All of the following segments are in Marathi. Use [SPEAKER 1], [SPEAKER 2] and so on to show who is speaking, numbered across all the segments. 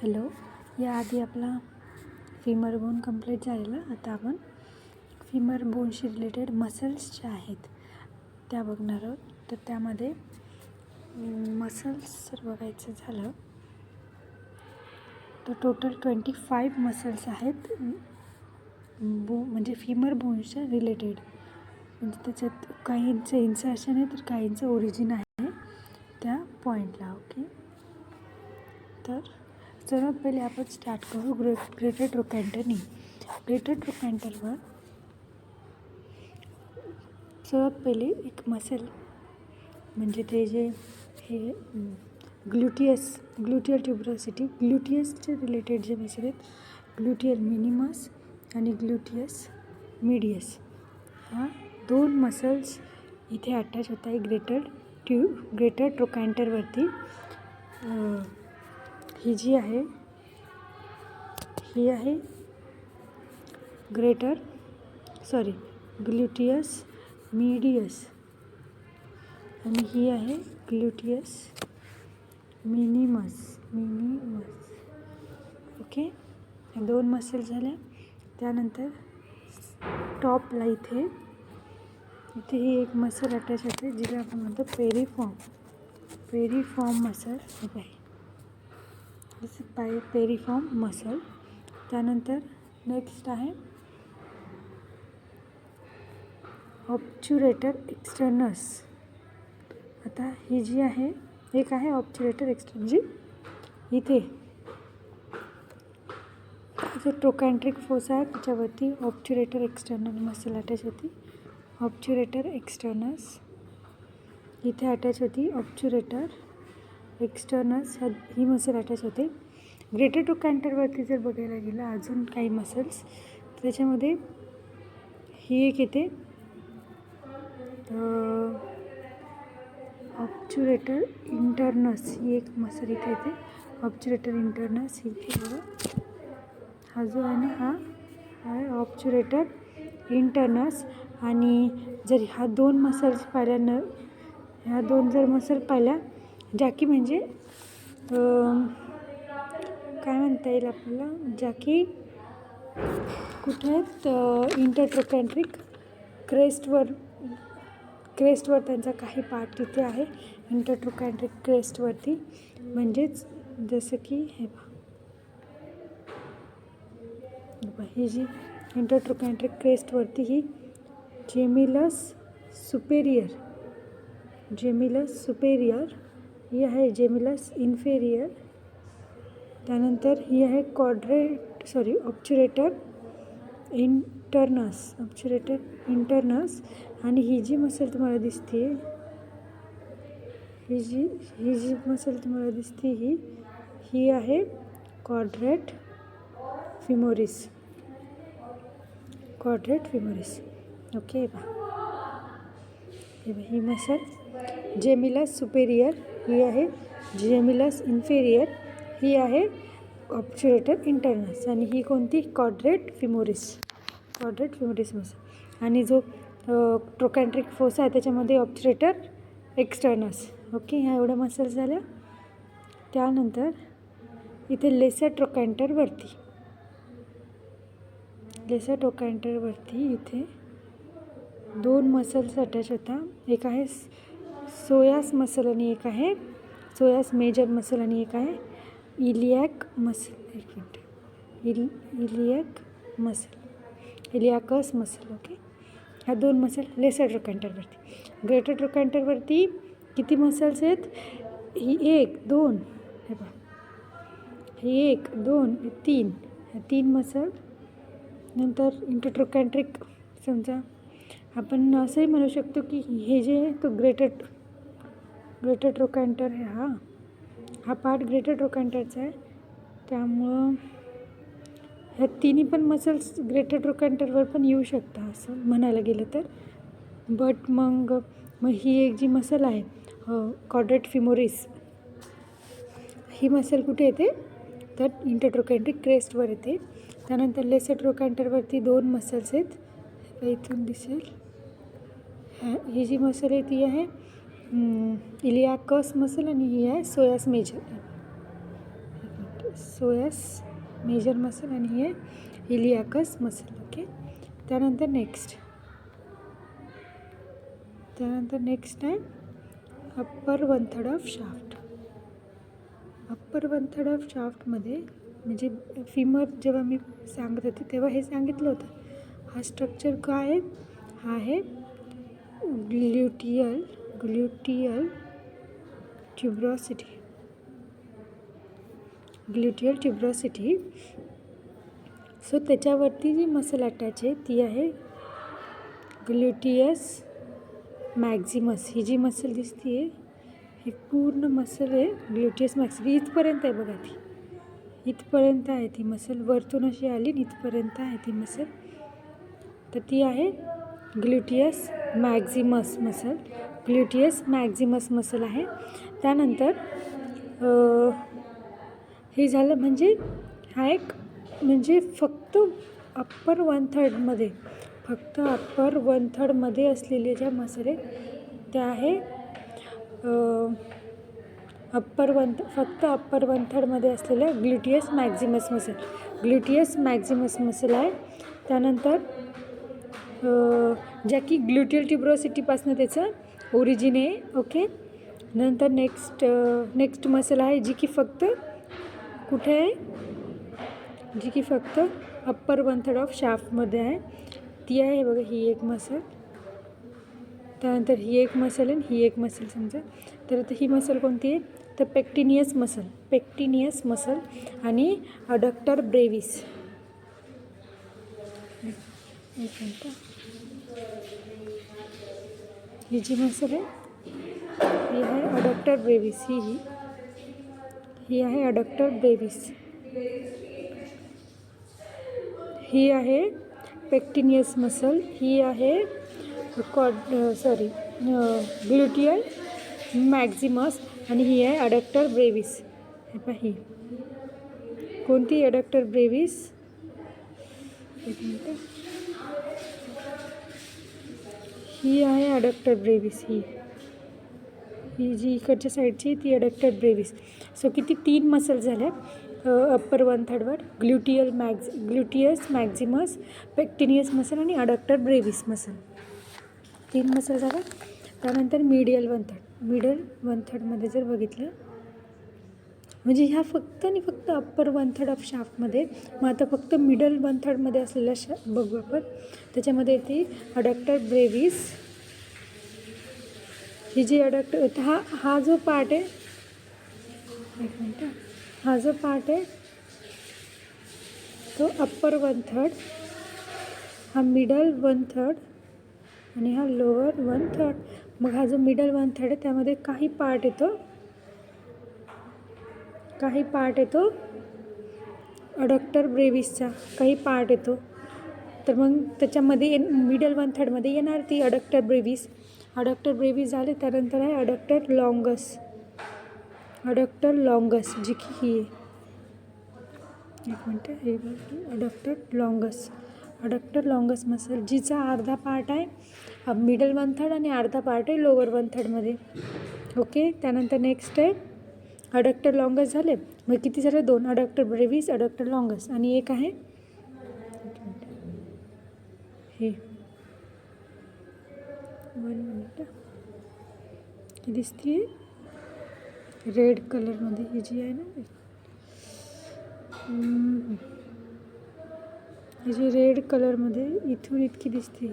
[SPEAKER 1] हॅलो. याआधी आपला फिमर बोन कंप्लीट झालेला. आता आपण फिमर बोनशी रिलेटेड मसल्स ज्या आहेत त्या बघणार आहोत. तर त्यामध्ये मसल्स जर बघायचं झालं तर टोटल 25 मसल्स आहेत म्हणजे फिमर बोनच्या रिलेटेड. म्हणजे त्याच्यात काहींचं इन्सर्शन आहे तर काहींचं ओरिजिन आहे त्या पॉईंटला. ओके. तर सर्वात पहिले आपण स्टार्ट करू ग्रेटर ट्रोकॅन्टरनी. ग्रेटर ट्रोकॅन्टरवर सर्वात पहिले एक मसल म्हणजे ते जे हे ग्लुटियल ट्युबरोसिटी, ग्लुटियसचे रिलेटेड जे मसल आहेत, ग्लुटियल मिनिमस आणि ग्लुटियस मीडियस, हा दोन मसल्स इथे अटॅच होत आहे ग्रेटर ट्रोकॅन्टरवरती. ही जी आहे ही आहे ग्लुटियस मीडियस आणि ही आहे ग्लुटियस मिनिमस. ओके. या दोन मसल झाल्या. त्यानंतर टॉपला इथे ही एक मसल अटॅच होते जिला आपण म्हणतो पेरिफॉर्म मसल. हे आहे पेरिफॉर्म मसल. त्यानंतर नेक्स्ट आहे ऑब्च्युरेटर एक्स्टर्नस. आता ही जी आहे एक आहे ऑब्च्युरेटर एक्स्टर्नस, जी इथे जो ट्रोकॅन्ट्रिक फोसा आहे त्याच्यावरती ऑब्च्युरेटर एक्स्टर्नल मसल अटॅच होती. ऑब्च्युरेटर एक्स्टर्नस इथे अटॅच होती. ऑब्च्युरेटर एक्स्टर्नस ही मसल अटॅच होते. ग्रेटर ट्रोकॅन्टरवरती जर बघायला गेलं अजून काही मसल्स, त्याच्यामध्ये ही एक येते ऑब्च्युरेटर इंटर्नस. ही एक मसल इथे येते ऑब्च्युरेटर इंटर्नस. इथे बघा हा जो आहे ना, हा आहे ऑब्च्युरेटर इंटर्नस. आणि जर ह्या दोन मसल्स पाहिल्या ह्या दोन जर मसल पाहिल्या ज्या की म्हणजे काय म्हणता येईल आपल्याला, ज्या की कुठे आहेत इंटरट्रोकॅन्ट्रिक क्रेस्टवर त्यांचा काही पार्ट तिथे आहे इंटरट्रोकॅन्ट्रिक क्रेस्टवरती. म्हणजेच जसं की हे ही जी इंटरट्रोकॅन्ट्रिक क्रेस्टवरती ही जेमिलस सुपेरियर, ही आहे जेमिलस इन्फेरियर. त्यानंतर ही आहे ऑब्च्युरेटर इंटर्नस. आणि ही जी मसल तुम्हाला दिसते ही जी मसल तुम्हाला दिसते ही आहे क्वाड्रेट फिमोरिस. ओके. ही मसल जेमिलस सुपेरियर, ही आहे जेमिलस इन्फेरियर, ही आहे ऑब्च्युरेटर इंटर्नस आणि ही कोणती क्वाड्रेट फिमोरिस मसल. आणि जो ट्रोकॅन्ट्रिक फोसा आहे त्याच्यामध्ये ऑब्च्युरेटर एक्स्टर्नस. ओके. ह्या एवढ्या मसल्स झाल्या. त्यानंतर इथे लेसर ट्रोकॅन्टरवरती इथे दोन मसल्स अटॅच होता. एक आहे सोयास मसल आणि एक आहे सोयास मेजर मसल आणि एक आहे इलियाक इलियाकस मसल. ओके. ह्या दोन मसल लेसर ट्रोकॅन्टरवरती. ग्रेटर ट्रोकॅन्टरवरती किती मसल्स आहेत? ही 1 2 हे बघा, ही 1 2 3, ह्या 3 मसल. नंतर इंटरट्रोकॅन्ट्रिक, समजा आपण असंही म्हणू शकतो की हे जे आहे तो ग्रेटर ट्रोकॅन्टर आहे. हा पार्ट ग्रेटर ट्रोकॅन्टरचा आहे. त्यामुळं ह्या तिन्ही पण मसल्स ग्रेटर ट्रोकॅन्टरवर पण येऊ शकतात असं म्हणायला गेलं तर. बट मग ही एक जी मसल आहे क्वाड्रेट फिमोरिस, ही मसल कुठे येते तर इंटरट्रोकॅन्ट्रिक क्रेस्टवर येते. त्यानंतर लेसर ट्रोकॅन्टरवरती दोन मसल्स आहेत. इथून दिसेल ही जी मसल आहे ती आहे इलियाकस मसल आणि ही आहे psoas major. Psoas major muscle आणि हे इलियाकस मसल. ओके. त्यानंतर नेक्स्ट आहे upper 1/3 of shaft. Upper 1/3 of शाफ्टमध्ये म्हणजे फिमर जेव्हा मी सांगत होते तेव्हा हे सांगितलं होतं. हा स्ट्रक्चर काय आहे? हा आहे ग्ल्युटियल ट्युब्रोसिटी. सो त्याच्यावरती जी मसल अटॅच आहे ती आहे ग्ल्युटियस मॅक्झिमस. ही जी मसल दिसते आहे ही पूर्ण मसल आहे ग्ल्युटियस मॅक्झिमस. इथपर्यंत आहे बघा, ती इथपर्यंत आहे ती मसल, वरतून अशी आली इथपर्यंत आहे ती मसल. तर ती आहे ग्ल्युटियस मॅक्झिमस मसल आहे. त्यानंतर हे झालं म्हणजे हा एक म्हणजे फक्त अप्पर 1/3मध्ये असलेल्या ज्या मसल आहेत त्या आहे फक्त अप्पर 1/3मध्ये असलेल्या ग्ल्युटियस मॅक्झिमस मसल आहे. त्यानंतर ज्या की ग्ल्युटियल ट्युब्रोसिटीपासून त्याचं ओरिजिन आहे. ओके. नंतर नेक्स्ट मसल आहे जी की फक्त कुठे आहे? जी की फक्त अप्पर 1/3 ऑफ शाफ्टमध्ये आहे. ती आहे बघा ही एक मसल. त्यानंतर ही एक मसल आहे, ही एक मसल समजा. तर आता ही मसल कोणती आहे? तर पेक्टिनियस मसल आणि अडक्टर ब्रेविस. एक मिनटं. ही जी मसल आहे ही आहे अडक्टर ब्रेविस. ही आहे अडक्टर ब्रेविस. ही आहे पेक्टिनियस मसल. ही आहे ग्ल्युटियल मॅक्झिमस आणि ही आहे अडक्टर ब्रेविस. हे पहा ही कोणती अडक्टर ब्रेविस? एक मिनटं. ही आहे अडक्टर ब्रेविस. ही जी इकडच्या साईडची ती अडक्टर ब्रेविस. सो किती 3 मसल झाल्या अप्पर 1/3वर. ग्ल्युटियस मॅक्झिमस, पेक्टिनियस मसल आणि अडक्टर ब्रेविस मसल. 3 मसल झाल्या. त्यानंतर मिडल 1/3मध्ये जर बघितलं म्हणजे ह्या फक्त आणि फक्त अप्पर 1/3 ऑफ शाफ्टमध्ये. मग आता फक्त मिडल 1/3मध्ये असलेल्या बघू आपण. त्याच्यामध्ये येते अडक्टर ब्रेविस. ही जी अडक्टर हा जो पार्ट आहे, एक मिनटं, हा जो पार्ट आहे तो अप्पर 1/3, हा मिडल 1/3 आणि हा लोअर 1/3. मग हा जो मिडल 1/3 आहे त्यामध्ये काही पार्ट येतो अडक्टर ब्रेविसचा, काही पार्ट येतो. तर मग त्याच्यामध्ये मिडल 1/3मध्ये येणार ती अडक्टर ब्रेविस झाले. त्यानंतर आहे अडक्टर लॉंगस जी की ही आहे. एक मिनटं. हे अडक्टर लॉंगस मसल जिचा अर्धा पार्ट आहे मिडल 1/3 आणि अर्धा पार्ट आहे लोअर 1/3मध्ये. ओके. त्यानंतर नेक्स्ट आहे अडक्टर लॉंगस झाले. मग किती झाले? 2. अडक्टर ब्रेविस, अडक्टर लॉंगस आणि एक आहे हे 1 मिनिट. ही दिसते रेड कलरमध्ये ही जी आहे ना, ही जी रेड कलरमध्ये इथून इतकी दिसते.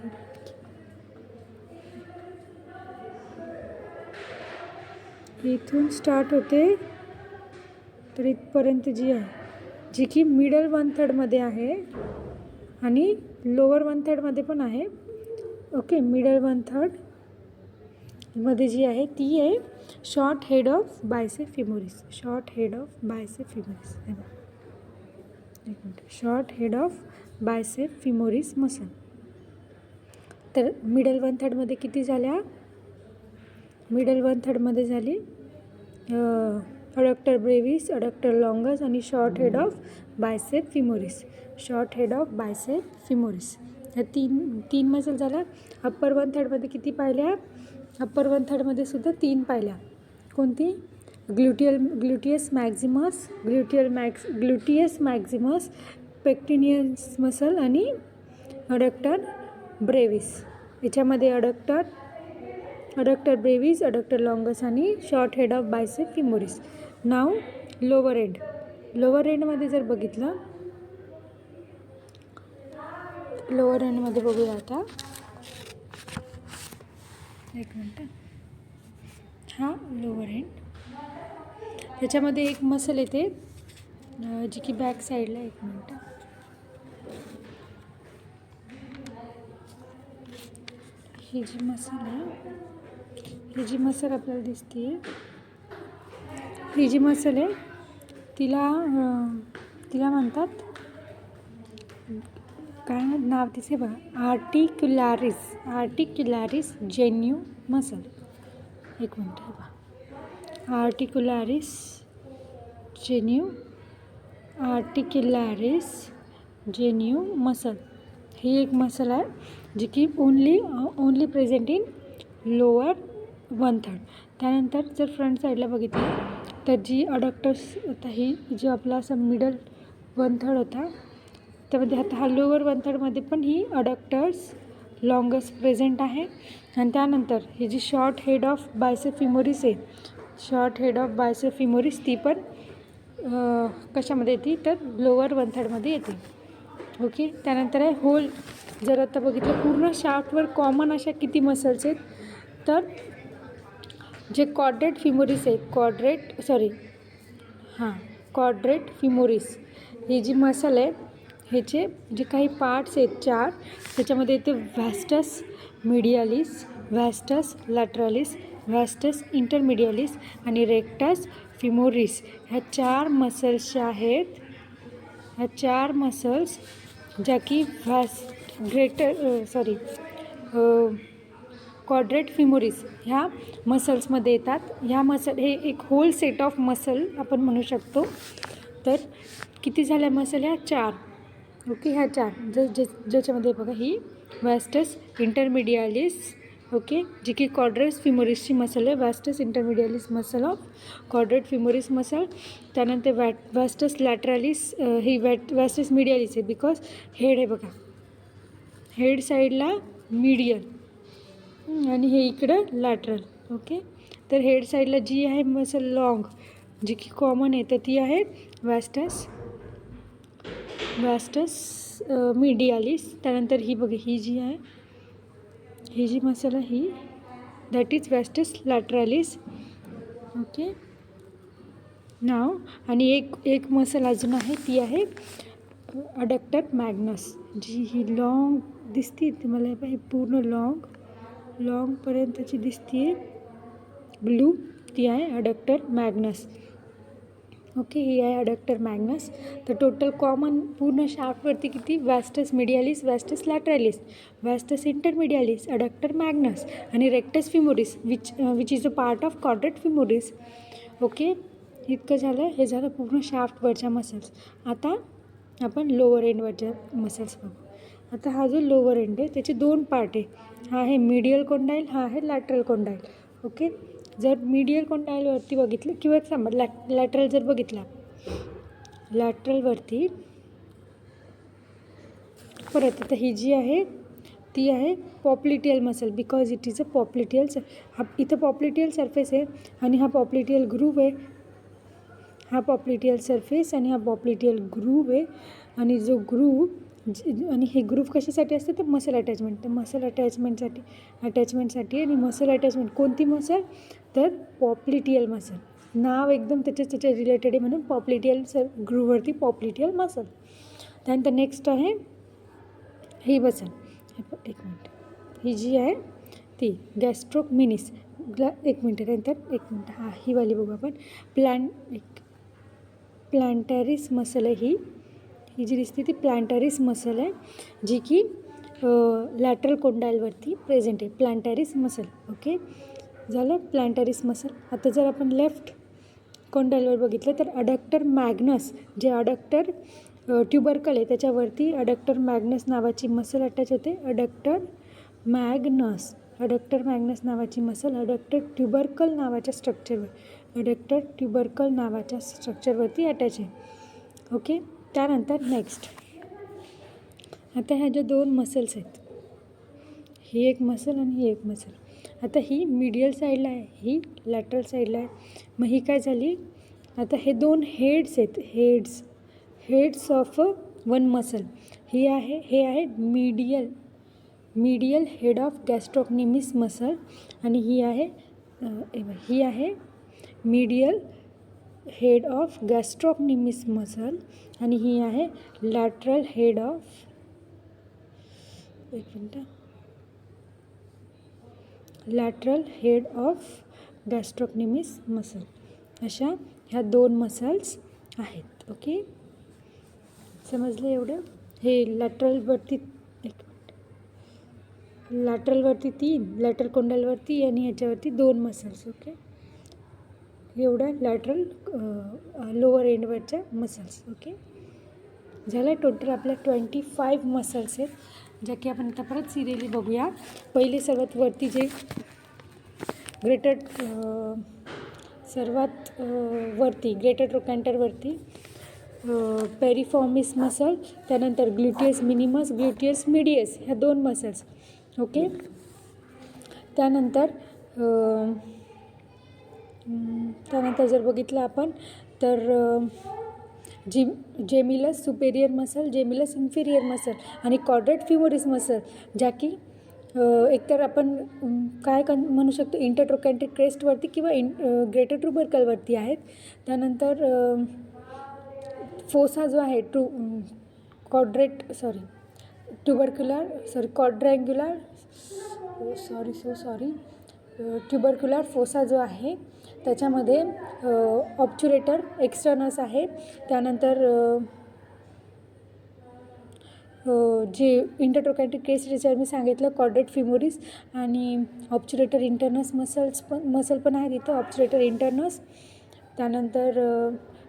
[SPEAKER 1] इथून स्टार्ट होते तर इथपर्यंत जी आहे जी की मिडल 1/3मध्ये आहे आणि लोअर 1/3मध्ये पण आहे. ओके. मिडल 1/3मध्ये जी आहे ती आहे short head of bicep femoris. एक minute. Short head of bicep femoris muscle. तर मिडल 1/3मध्ये किती झाल्या? मिडल 1/3मध्ये झाली अडक्टर ब्रेविस, अडक्टर लॉंगस आणि short head of bicep femoris. ह्या तीन मसल झाल्या. अप्पर 1/3मध्ये किती पाहिल्या? अप्पर 1/3मध्ये सुद्धा 3 पाहिल्या. कोणती? ग्लुटियस मॅक्झिमस, पेक्टिनियस मसल आणि अडक्टर ब्रेविस. याच्यामध्ये अडक्टर ब्रेविस, अडक्टर लॉंगस आणि short head of bicep femoris. नाव लोअर एंडमध्ये जर बघितलं, लोअर एंडमध्ये बघूया आता. एक मिनटं. हा लोअर एंड. त्याच्यामध्ये एक मसल येते जी की बॅक साईडला. एक मिनटं. ही जी मसल आहे, ही जी मसल आपल्याला दिसते, ही जी मसल आहे तिला म्हणतात, काय नाव तिचे बघा, आर्टिक्युलारिस जेन्यू मसल. एक मिनटं हे बघा, आर्टिक्युलारिस जेन्यू मसल. ही एक मसल आहे जी की ओनली प्रेझेंट इन लोअर 1/3. त्यानंतर जर फ्रंट साईडला बघितलं तर जी अडक्टर्स होता, ही जो आपला असा मिडल 1/3 होता, त्यामध्ये आता हा लोअर 1/3मध्ये पण ही अडक्टर्स लॉंगस प्रेझेंट आहे. आणि त्यानंतर ही जी short head of bicep femoris आहे, ती पण कशामध्ये येते तर लोअर 1/3मध्ये येते. ओके. त्यानंतर आहे होल. जर आता बघितलं पूर्ण शाफ्टवर कॉमन अशा किती मसल्स आहेत, तर जे क्वाड्रेट फिमोरिस ही जी मसल आहे, ह्याचे जे काही पार्ट्स आहेत 4, त्याच्यामध्ये येते व्हॅस्टस मिडियालिस, व्हॅस्टस लॅटरालिस, व्हॅस्टस इंटरमिडियालिस आणि रेक्टस फिमोरिस. ह्या 4 मसल्स ज्या आहेत, ह्या 4 मसल्स ज्या की क्वाड्रेट फिमोरिस ह्या मसल्समध्ये येतात. ह्या मसल हे एक होल सेट ऑफ मसल आपण म्हणू शकतो. तर किती झाल्या मसल? ह्या 4. ओके. ह्या 4 ज्याच्यामध्ये बघा ही व्हॅस्टस इंटरमिडियालिस, ओके, जी की क्वाड्रेट फिमोरिसची मसल आहे. Vastus intermedialis muscle of quadrate femoris muscle. त्यानंतर व्हॅस्टस लॅटरालिस, ही व्हॅस्टस मिडियालिस आहे बिकॉज हेड आहे बघा, हेड साईडला मिडियल आणि हे इकडं लॅटरल. ओके. तर हेड साईडला जी आहे मसल लॉंग, जी की कॉमन आहे, तर ती आहे व्हॅस्टस मिडियालिस. त्यानंतर ही बघा, ही जी आहे, ही जी मसल आहे ही दॅट इज व्हॅस्टस लॅटरालिस. ओके. नाव आणि एक मसल अजून आहे, ती आहे अडक्टर मॅग्नस, जी ही लॉंग दिसते तुम्हाला. ही पूर्ण लॉंगपर्यंतची दिसते ब्लू, ती आहे अडक्टर मॅग्नस. ओके. ही आहे अडक्टर मॅग्नस. तर टोटल कॉमन पूर्ण शाफ्टवरती किती? Vastus medialis, vastus lateralis, vastus intermedialis, adductor magnus आणि rectus femoris which is a part of quadrate femoris. Okay. इतकं झालं. हे झालं पूर्ण शाफ्टवरच्या मसल्स. आता आपण लोअर एंडवरच्या मसल्स बघू. आता हा जो लोअर एंड आहे त्याचे 2 पार्ट आहे. हा आहे मीडियल कोंडाईल, हा आहे लॅटरल कोंडाईल. ओके. जर मीडियल कोंडाईलवरती बघितलं किंवा लॅटरल जर बघितला, लॅटरलवरती परत आता ही जी आहे ती आहे popliteal muscle because it is a popliteal. इथं पॉप्लिटियल सरफेस आहे आणि हा पॉप्लिटियल ग्रूव्ह आहे. हा पॉप्लिटियल सरफेस आणि हा पॉप्लिटियल ग्रूव्ह आहे. आणि जो ग्रूव्ह आणि हे ग्रूव्ह कशासाठी असतं तर मसल अटॅचमेंट. तर मसल अटॅचमेंटसाठी आणि मसल अटॅचमेंट कोणती मसल तर पॉप्लिटियल मसल. नाव एकदम त्याच्या रिलेटेड आहे म्हणून पॉप्लिटियल ग्रूव्हवरती पॉप्लिटियल मसल. त्यानंतर नेक्स्ट आहे ही मसल. एक मिनिट. ही जी आहे ती गॅस्ट्रोक मिनिस. एक मिनिट. हा ही वाली बघू आपण. प्लॅन्टॅरिस मसल आहे ही जी दिसते ती प्लॅन्टॅरिस मसल आहे, जी की लॅटरल कोंडाईलवरती प्रेझेंट आहे. प्लॅन्टॅरिस मसल. ओके. झालं प्लॅन्टॅरिस मसल. आता जर आपण लेफ्ट कोंडाईलवर बघितलं तर अडक्टर मॅग्नस, जे अडक्टर ट्युबरकल आहे त्याच्यावरती अडक्टर मॅग्नस नावाची मसल अटॅच होते. अडक्टर मॅग्नस नावाची मसल अडक्टर ट्युबरकल नावाच्या स्ट्रक्चरवर अडक्टर ट्युबरकल नावाच्या स्ट्रक्चरवरती अटॅच आहे. ओके. त्यानंतर नेक्स्ट आता ह्या ज्या दोन मसल्स आहेत, ही एक मसल आणि ही एक मसल. आता ही मीडियल साईडला आहे, ही लॅटरल साईडला आहे. मग ही काय झाली, आता हे दोन हेड्स आहेत, हेड्स ऑफ वन मसल. हे आहे medial head of gastrocnemius muscle आणि ही आहे medial head of gastrocnemius muscle आणि ही आहे lateral head of lateral head of gastrocnemius muscle. अशा ह्या दोन मसल्स आहेत. ओके, समजलं एवढं. हे लॅटरलवरती तीन, लॅटरल कोंडालवरती आणि ह्याच्यावरती दोन मसल्स. ओके, एवढ्या लॅटरल लोअर एंडवरच्या मसल्स. ओके, झालं. टोटल आपल्या 25 मसल्स आहेत, ज्या की आपण आता परत सिरियली बघूया. पहिले सर्वात वरती जे ग्रेटर ट्रोकॅन्टरवरती पेरिफॉर्मिस मसल, त्यानंतर ग्लुटियस मिनिमस, ग्लुटियस मीडियस, ह्या दोन मसल्स. ओके, त्यानंतर जर बघितलं आपण तर जेमिलस सुपेरियर मसल, जेमिलस इन्फिरियर मसल आणि क्वाड्रेट फिमोरिस मसल, ज्या की एकतर आपण काय म्हणू शकतो, इंटरट्रोकॅन्ट्रिक क्रेस्टवरती किंवा ग्रेटर ट्युबरकलवरती आहेत. त्यानंतर फोसा जो आहे ट्युबरक्युलर फोसा जो आहे त्याच्यामध्ये ऑब्च्युरेटर एक्स्टर्नस आहे. त्यानंतर जे इंटरट्रोकॅन्ट्रिक क्रेस्ट ज्याच्यावर मी सांगितलं क्वाड्रेट फिमोरिस आणि ऑब्च्युरेटर इंटर्नस मसल पण आहे तिथं, ऑब्च्युरेटर इंटर्नस. त्यानंतर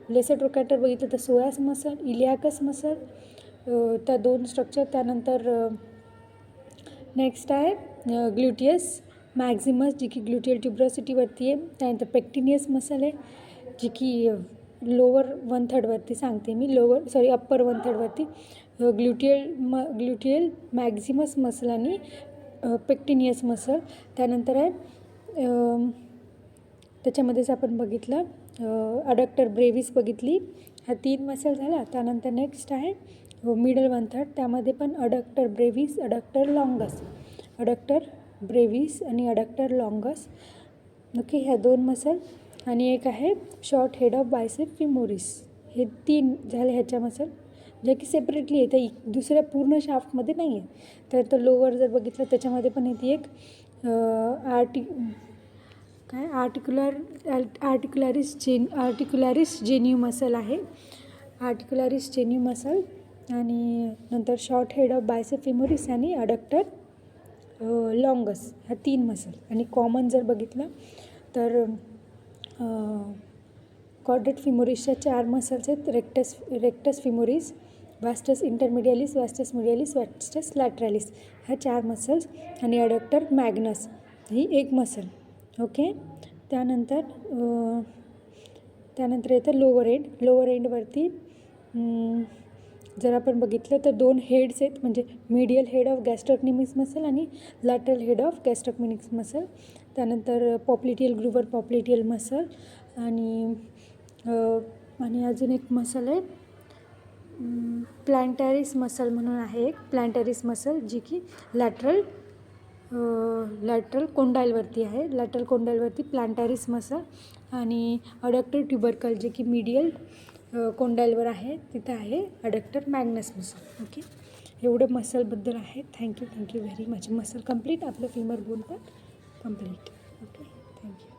[SPEAKER 1] लेसर ट्रोकॅन्टर बघितलं तर सोयास मसल, इलियाकस मसल, त्या दोन स्ट्रक्चर. त्यानंतर नेक्स्ट आहे ग्लुटियस मॅक्झिमस, जी की ग्लुटियल ट्युब्रोसिटीवरती आहे. त्यानंतर पेक्टिनियस मसल आहे, जी की लोअर 1/3 वरती सांगते मी, अप्पर 1/3 वरती. ग्लुटियल मॅक्झिमस मसल आणि पेक्टिनियस मसल. त्यानंतर आहे त्याच्यामध्येच आपण बघितलं अडक्टर ब्रेव्हिस बघितली. ह्या 3 मसल झाल्या. त्यानंतर नेक्स्ट आहे मिडल 1/3, त्यामध्ये पण अडक्टर ब्रेव्हिस, अडक्टर ब्रेव्हिस आणि अडक्टर लॉंगस. ओके, ह्या 2 मसल आणि एक आहे short head of bicep femoris. हे 3 झाले ह्याच्या मसल, ज्या की सेपरेटली आहे, त्या दुसऱ्या पूर्ण शाफ्टमध्ये नाही आहे. तर तो लोअर जर बघितलं त्याच्यामध्ये पण येते एक आर्टिक्युलॅरिस जेन्यू मसल आहे, आर्टिक्युलॅरिस जेन्यू मसल. आणि नंतर short head of bicep femoris आणि अडक्टर लॉंगस, ह्या 3 मसल. आणि कॉमन जर बघितलं तर क्वाड्रेट फिमोरिसच्या 4 मसल्स आहेत, rectus femoris, vastus intermedialis, vastus medialis, vastus lateralis, ह्या 4 मसल्स. आणि अडक्टर मॅग्नस ही एक मसल. ओके, त्यानंतर येतं लोअर एंडवरती जर आपण बघितलं तर 2 हेड्स आहेत, म्हणजे medial head of gastrocnemius muscle आणि lateral head of gastrocnemius muscle. त्यानंतर पॉप्लिटियल ग्रुवर पॉप्लिटियल मसल आणि अजून एक मसल आहे प्लॅन्टॅरिस मसल म्हणून आहे एक प्लॅन्टॅरिस मसल, जी की लॅटरल कोंडाईलवरती आहे, लॅटरल कोंडाईलवरती प्लॅन्टॅरिस मसल. आणि अडक्टर ट्युबरकल, जे की मीडियल कोंडाईलवर आहे, तिथं आहे अडक्टर मॅग्नस मसल. ओके, एवढं मसलबद्दल आहे. Thank you very much. Muscle complete, आपलं फिमर बोन पण कंप्लीट. Okay, thank you.